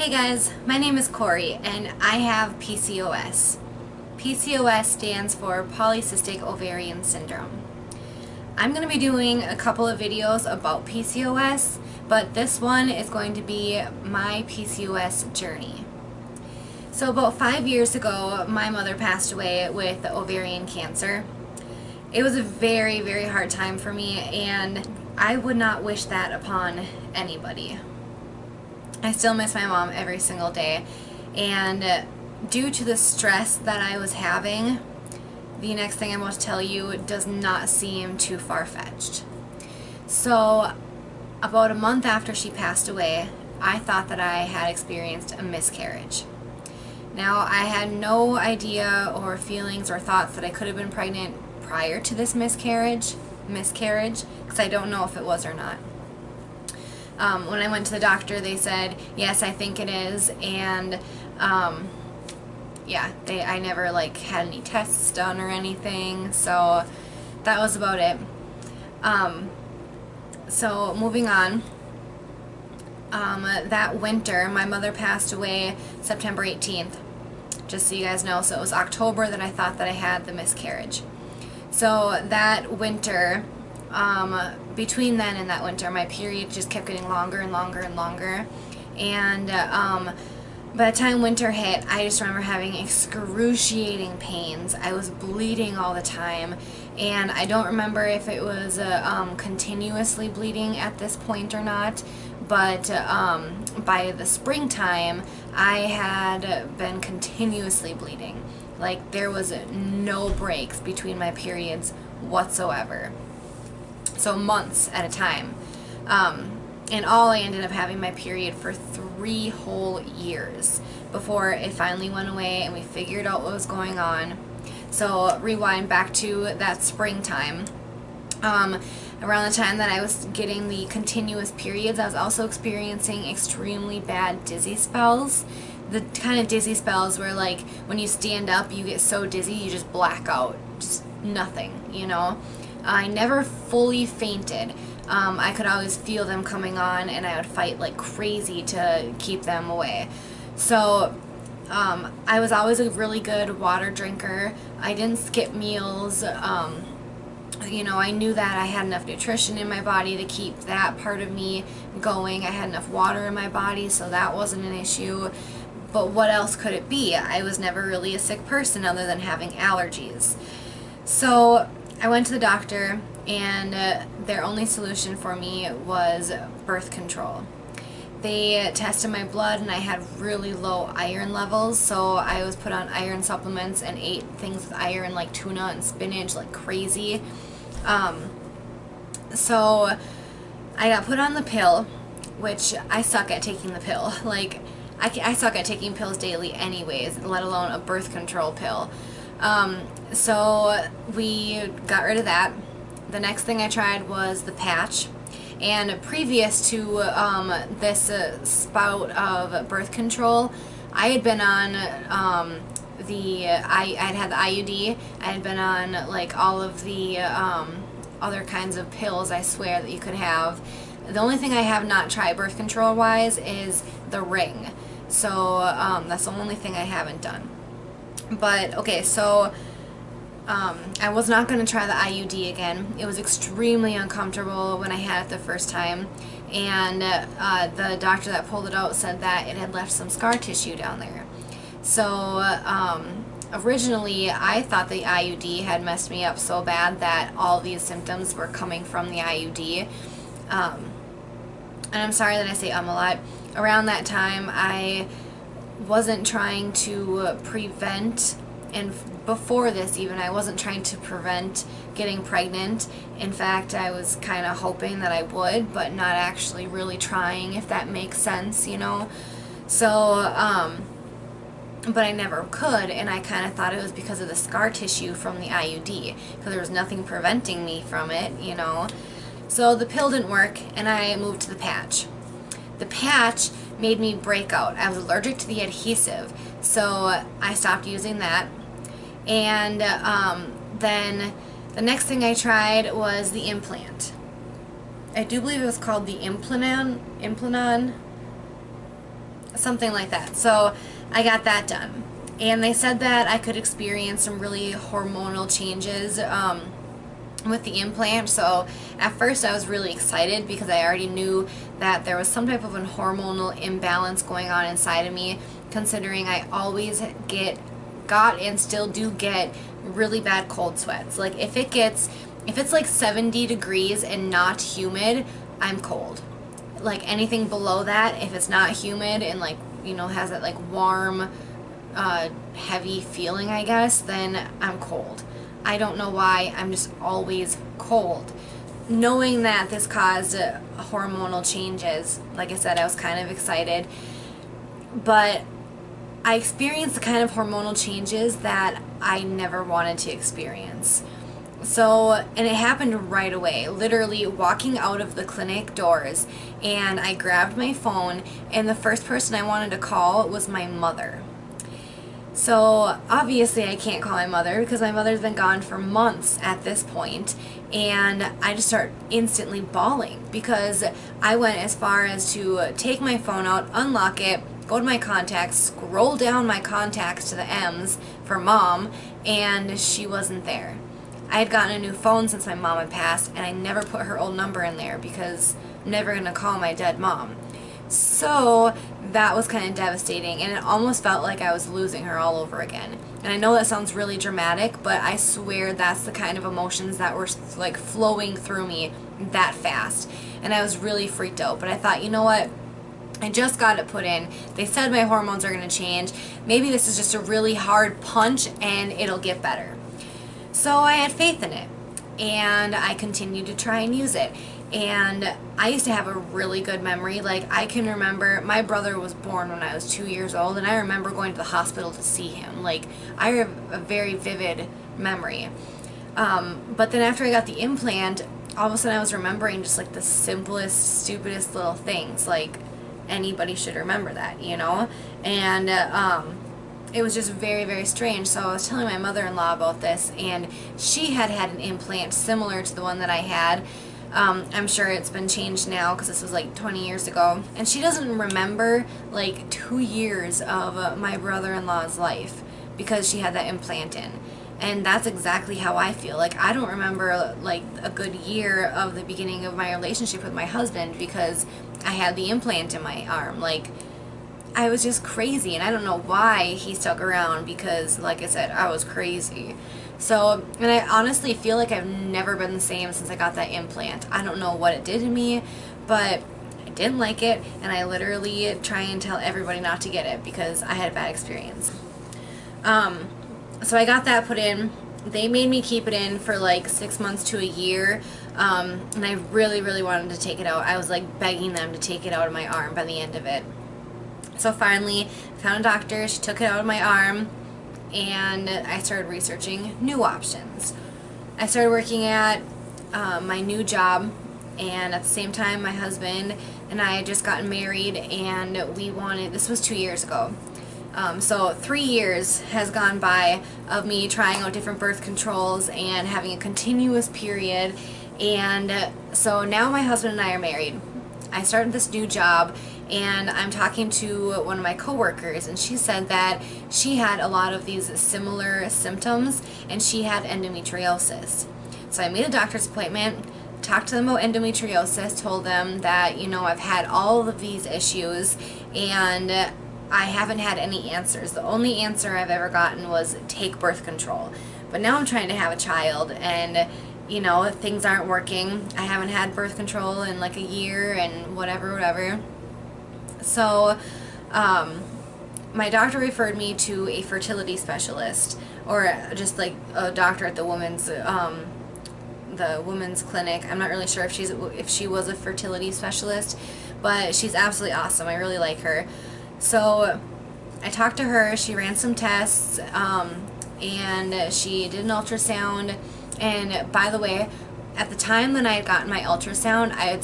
Hey guys, my name is Corey and I have PCOS. PCOS stands for Polycystic Ovarian Syndrome. I'm going to be doing a couple of videos about PCOS, but this one is going to be my PCOS journey. So about 5 years ago, my mother passed away with ovarian cancer. It was a very, very hard time for me, and I would not wish that upon anybody. I still miss my mom every single day, and due to the stress that I was having, the next thing I'm about to tell you does not seem too far-fetched. So about a month after she passed away, I thought that I had experienced a miscarriage. Now, I had no idea or feelings or thoughts that I could have been pregnant prior to this miscarriage, because I don't know if it was or not. When I went to the doctor, they said, yes, I think it is, and yeah, I never had any tests done or anything, so that was about it. So moving on, that winter, my mother passed away September 18th, just so you guys know, so it was October that I thought that I had the miscarriage. So that winter, between then and that winter, my period just kept getting longer and longer and longer, and by the time winter hit, I just remember having excruciating pains. I was bleeding all the time, and I don't remember if it was continuously bleeding at this point or not, but by the springtime, I had been continuously bleeding. Like, there was no breaks between my periods whatsoever. So months at a time. And all I ended up having my period for 3 whole years before it finally went away and we figured out what was going on. So rewind back to that springtime. Around the time that I was getting the continuous periods, I was also experiencing extremely bad dizzy spells. The kind of dizzy spells where, like, when you stand up you get so dizzy you just black out. Just nothing, you know? I never fully fainted. I could always feel them coming on, and I would fight like crazy to keep them away. So I was always a really good water drinker. I didn't skip meals. You know, I knew that I had enough nutrition in my body to keep that part of me going. I had enough water in my body, so that wasn't an issue. But what else could it be? I was never really a sick person other than having allergies. So I went to the doctor, and their only solution for me was birth control. They tested my blood, and I had really low iron levels, so I was put on iron supplements and ate things with iron like tuna and spinach like crazy. So I got put on the pill, which I suck at taking the pill. Like, I suck at taking pills daily anyways, let alone a birth control pill. So we got rid of that. The next thing I tried was the patch, and previous to this spout of birth control, I had been on I'd had the IUD. I had been on like all of the other kinds of pills, I swear, that you could have. The only thing I have not tried birth control wise is the ring. So that's the only thing I haven't done. But okay, so I was not going to try the IUD again. It was extremely uncomfortable when I had it the first time, and the doctor that pulled it out said that it had left some scar tissue down there. So originally I thought the IUD had messed me up so bad that all these symptoms were coming from the IUD. And I'm sorry that I say a lot. Around that time, I wasn't trying to prevent, and before this even, I wasn't trying to prevent getting pregnant. In fact, I was kind of hoping that I would, but not actually really trying, if that makes sense, you know? So, but I never could, and I kind of thought it was because of the scar tissue from the IUD, because there was nothing preventing me from it, you know? So the pill didn't work, and I moved to the patch. The patch made me break out. I was allergic to the adhesive, so I stopped using that. And then the next thing I tried was the implant. I do believe it was called the Implanon. something like that. So I got that done. And they said that I could experience some really hormonal changes with the implant. So at first I was really excited because I already knew that there was some type of a hormonal imbalance going on inside of me, considering I always got and still do get really bad cold sweats. Like if it's like 70 degrees and not humid, I'm cold. Like anything below that, if it's not humid and like, you know, has that like warm, heavy feeling, I guess, then I'm cold. I don't know why, I'm just always cold. Knowing that this caused hormonal changes, like I said, I was kind of excited, but I experienced the kind of hormonal changes that I never wanted to experience. So, and it happened right away, literally walking out of the clinic doors, and I grabbed my phone, and the first person I wanted to call was my mother. So obviously I can't call my mother because my mother's been gone for months at this point, and I just start instantly bawling because I went as far as to take my phone out, unlock it, go to my contacts, scroll down my contacts to the M's for mom, and she wasn't there. I had gotten a new phone since my mom had passed, and I never put her old number in there because I'm never going to call my dead mom. So that was kind of devastating, and it almost felt like I was losing her all over again. And I know that sounds really dramatic, but I swear that's the kind of emotions that were like flowing through me that fast. And I was really freaked out, but I thought, you know what? I just got it put in. They said my hormones are going to change. Maybe this is just a really hard punch and it'll get better. So I had faith in it, and I continued to try and use it. And I used to have a really good memory. Like, I can remember my brother was born when I was 2 years old, and I remember going to the hospital to see him. Like, I have a very vivid memory. But then after I got the implant, all of a sudden I was remembering just like the simplest, stupidest little things. Like, anybody should remember that, you know? And it was just very, very strange. So I was telling my mother-in-law about this, and she had had an implant similar to the one that I had. I'm sure it's been changed now because this was like 20 years ago. And she doesn't remember like 2 years of my brother-in-law's life because she had that implant in. And that's exactly how I feel. Like, I don't remember like a good year of the beginning of my relationship with my husband because I had the implant in my arm. Like, I was just crazy, and I don't know why he stuck around because, like I said, I was crazy. So, and I honestly feel like I've never been the same since I got that implant. I don't know what it did to me, but I didn't like it, and I literally try and tell everybody not to get it because I had a bad experience. So I got that put in. They made me keep it in for like 6 months to a year, and I really, really wanted to take it out. I was like begging them to take it out of my arm by the end of it. So finally, I found a doctor. She took it out of my arm, and I started researching new options. I started working at my new job, and at the same time my husband and I had just gotten married, and we wanted, this was 2 years ago. So 3 years has gone by of me trying out different birth controls and having a continuous period, and so now my husband and I are married. I started this new job, and I'm talking to one of my coworkers, and she said that she had a lot of these similar symptoms, and she had endometriosis. So I made a doctor's appointment, talked to them about endometriosis, told them that, you know, I've had all of these issues, and I haven't had any answers. The only answer I've ever gotten was take birth control. But now I'm trying to have a child, and you know, things aren't working. I haven't had birth control in like a year and whatever. So my doctor referred me to a fertility specialist, or just like a doctor at the women's clinic. I'm not really sure if she was a fertility specialist, but she's absolutely awesome. I really like her. So I talked to her. She ran some tests, and she did an ultrasound. And by the way, at the time when I had gotten my ultrasound, I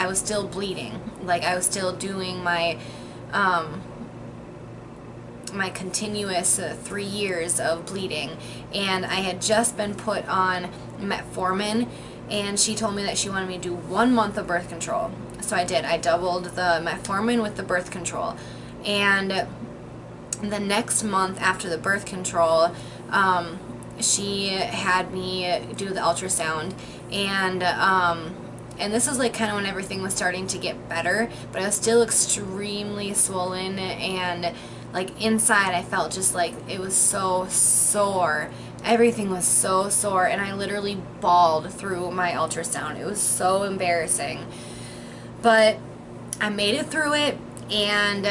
was still bleeding. Like, I was still doing my my continuous 3 years of bleeding, and I had just been put on metformin, and she told me that she wanted me to do 1 month of birth control. So I did. I doubled the metformin with the birth control, And the next month after the birth control, she had me do the ultrasound, and this was like kind of when everything was starting to get better, but I was still extremely swollen, and like inside I felt just like it was so sore. Everything was so sore, and I literally bawled through my ultrasound. It was so embarrassing. But I made it through it, and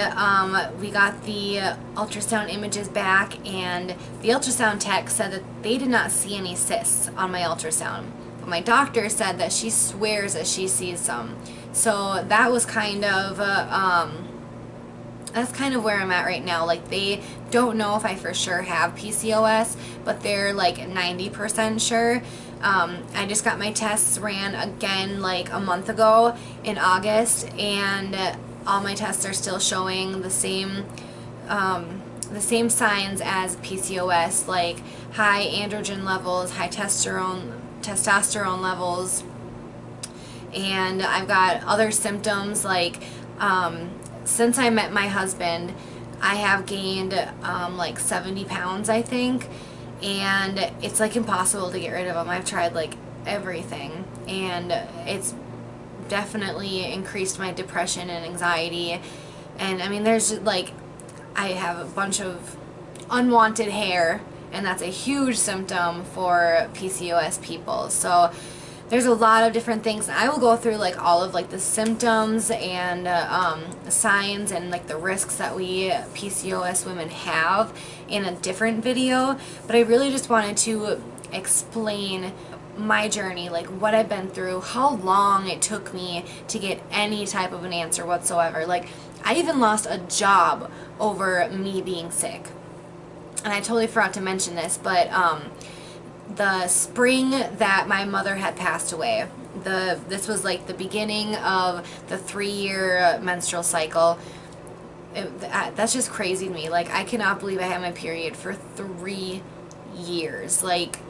we got the ultrasound images back, and the ultrasound tech said that they did not see any cysts on my ultrasound. But my doctor said that she swears that she sees some. So that was kind of, that's kind of where I'm at right now. Like, they don't know if I for sure have PCOS, but they're like 90% sure. I just got my tests ran again like a month ago in August, and all my tests are still showing the same signs as PCOS, like high androgen levels, high testosterone levels, and I've got other symptoms like since I met my husband, I have gained like 70 pounds, I think, and it's like impossible to get rid of them. I've tried like everything, and it's definitely increased my depression and anxiety. And I mean, there's like, I have a bunch of unwanted hair, and that's a huge symptom for PCOS people. So there's a lot of different things. I will go through like all of like the symptoms and signs and like the risks that we PCOS women have in a different video, but I really just wanted to explain my journey, like what I've been through, how long it took me to get any type of an answer whatsoever. Like, I even lost a job over me being sick. And I totally forgot to mention this, but the spring that my mother had passed away, this was like the beginning of the 3-year menstrual cycle. That's just crazy to me. Like, I cannot believe I had my period for 3 years. Like,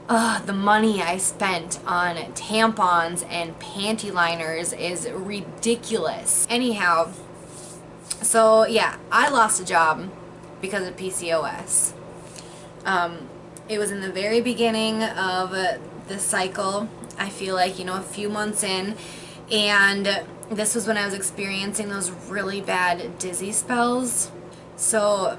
the money I spent on tampons and panty liners is ridiculous. Anyhow, so yeah, I lost a job because of PCOS. It was in the very beginning of the cycle, I feel like, you know, a few months in, and this was when I was experiencing those really bad dizzy spells. So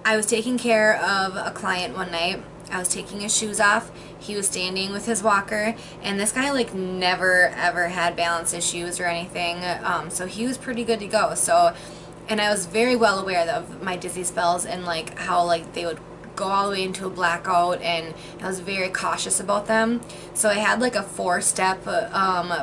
I was taking care of a client one night. I was taking his shoes off. He was standing with his walker, and this guy like never ever had balance issues or anything, so he was pretty good to go. So, and I was very well aware of my dizzy spells and like how like they would go all the way into a blackout, and I was very cautious about them. So I had like a 4-step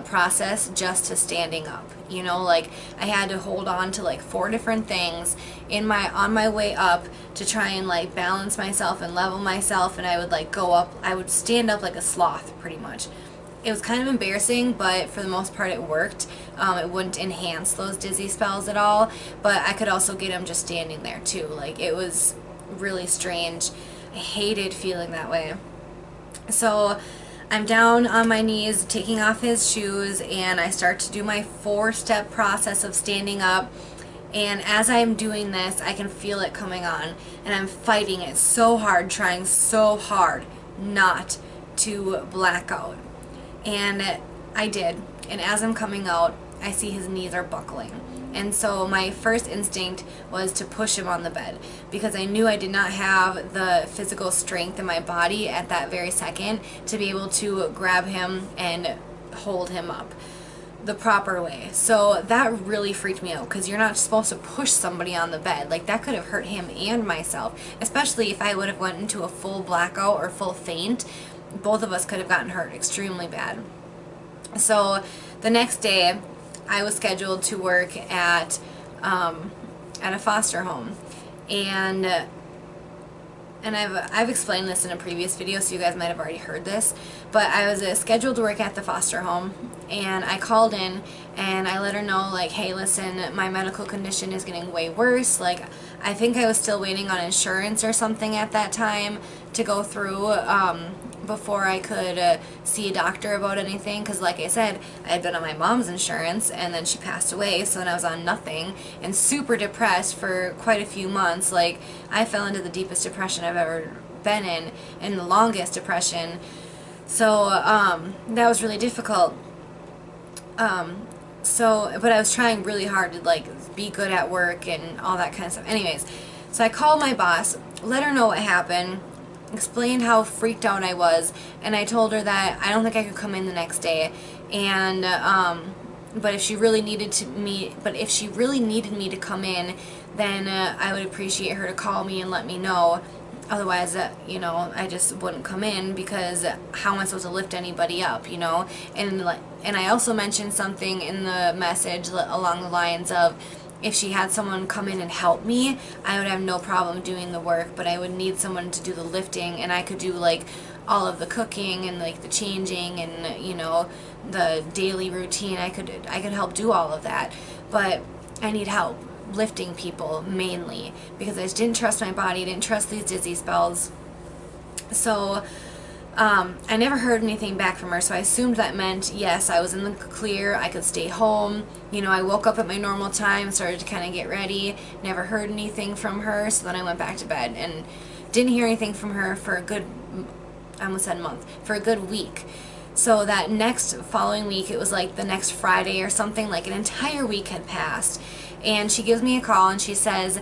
process just to standing up. You know, like I had to hold on to like 4 different things on my way up to try and like balance myself and level myself, and I would like go up, I would stand up like a sloth pretty much. It was kind of embarrassing, but for the most part it worked. It wouldn't enhance those dizzy spells at all, but I could also get them just standing there too. Like, it was really strange. I hated feeling that way. So I'm down on my knees taking off his shoes, and I start to do my 4-step process of standing up, and as I'm doing this I can feel it coming on, and I'm fighting it so hard, trying so hard not to black out, and I did. And as I'm coming out, I see his knees are buckling. And so my first instinct was to push him on the bed, because I knew I did not have the physical strength in my body at that very second to be able to grab him and hold him up the proper way. So that really freaked me out, because you're not supposed to push somebody on the bed. Like, that could have hurt him and myself, especially if I would have went into a full blackout or full faint. Both of us could have gotten hurt extremely bad. So the next day I was scheduled to work at a foster home, and I've explained this in a previous video, so you guys might have already heard this, but I was scheduled to work at the foster home, and I called in and I let her know, like, hey, listen, my medical condition is getting way worse. Like, I think I was still waiting on insurance or something at that time to go through before I could see a doctor about anything, because like I said, I had been on my mom's insurance and then she passed away, so then I was on nothing and super depressed for quite a few months. Like, I fell into the deepest depression I've ever been in, and the longest depression. So that was really difficult. But I was trying really hard to like be good at work and all that kind of stuff. Anyways, so I called my boss, let her know what happened, explained how freaked out I was, and I told her that I don't think I could come in the next day, and but if she really needed me to come in, then I would appreciate her to call me and let me know. Otherwise, you know, I just wouldn't come in, because how am I supposed to lift anybody up, you know? And I also mentioned something in the message along the lines of, if she had someone come in and help me, I would have no problem doing the work, but I would need someone to do the lifting, and I could do like all of the cooking and like the changing and, you know, the daily routine. I could help do all of that, but I need help lifting people mainly, because I just didn't trust my body, didn't trust these dizzy spells. So I never heard anything back from her, so I assumed that meant, yes, I was in the clear, I could stay home. You know, I woke up at my normal time, started to kind of get ready, never heard anything from her, so then I went back to bed and didn't hear anything from her for a good, I almost said month, for a good week. So that next following week, it was like the next Friday or something, like an entire week had passed, and she gives me a call and she says,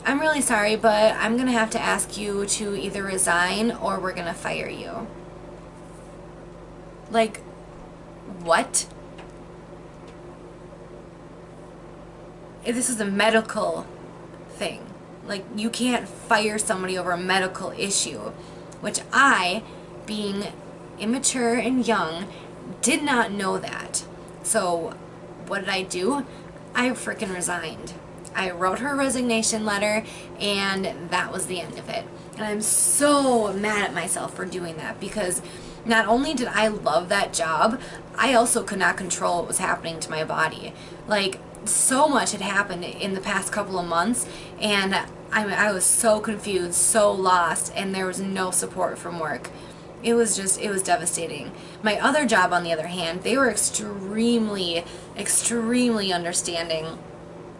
I'm really sorry, but I'm going to have to ask you to either resign or we're going to fire you. Like, what? This is a medical thing. Like, you can't fire somebody over a medical issue, which I, being immature and young, did not know that. So, what did I do? I freaking resigned. I wrote her a resignation letter, and that was the end of it. And I'm so mad at myself for doing that, because not only did I love that job, I also could not control what was happening to my body. Like, so much had happened in the past couple of months, and I was so confused, so lost, and there was no support from work. It was devastating. My other job, on the other hand, they were extremely, extremely understanding.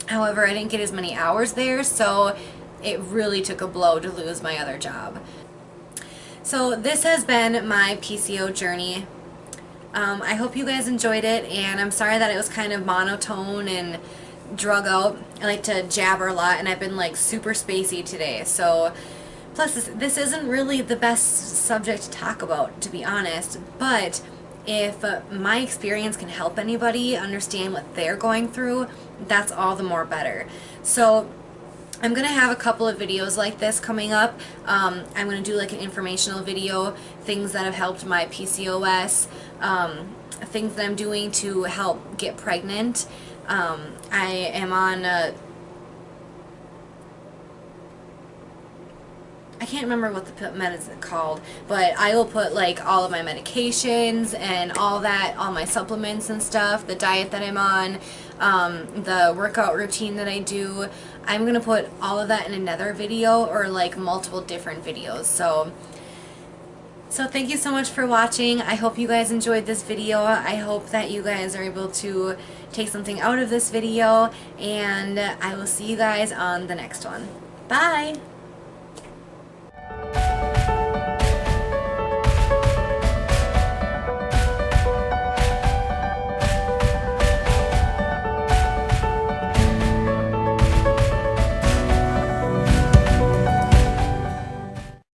However, I didn't get as many hours there, so it really took a blow to lose my other job. So this has been my PCO journey. I hope you guys enjoyed it, and I'm sorry that it was kind of monotone and drug out. I like to jabber a lot, and I've been like super spacey today. So, plus this isn't really the best subject to talk about, to be honest, but if my experience can help anybody understand what they're going through, that's all the more better. So I'm going to have a couple of videos like this coming up. I'm going to do like an informational video, things that have helped my PCOS, things that I'm doing to help get pregnant. I am on I can't remember what the medicine is called, but I will put like all of my medications and all that, all my supplements and stuff, the diet that I'm on, the workout routine that I do. I'm going to put all of that in another video, or like multiple different videos. So thank you so much for watching. I hope you guys enjoyed this video. I hope that you guys are able to take something out of this video, and I will see you guys on the next one. Bye!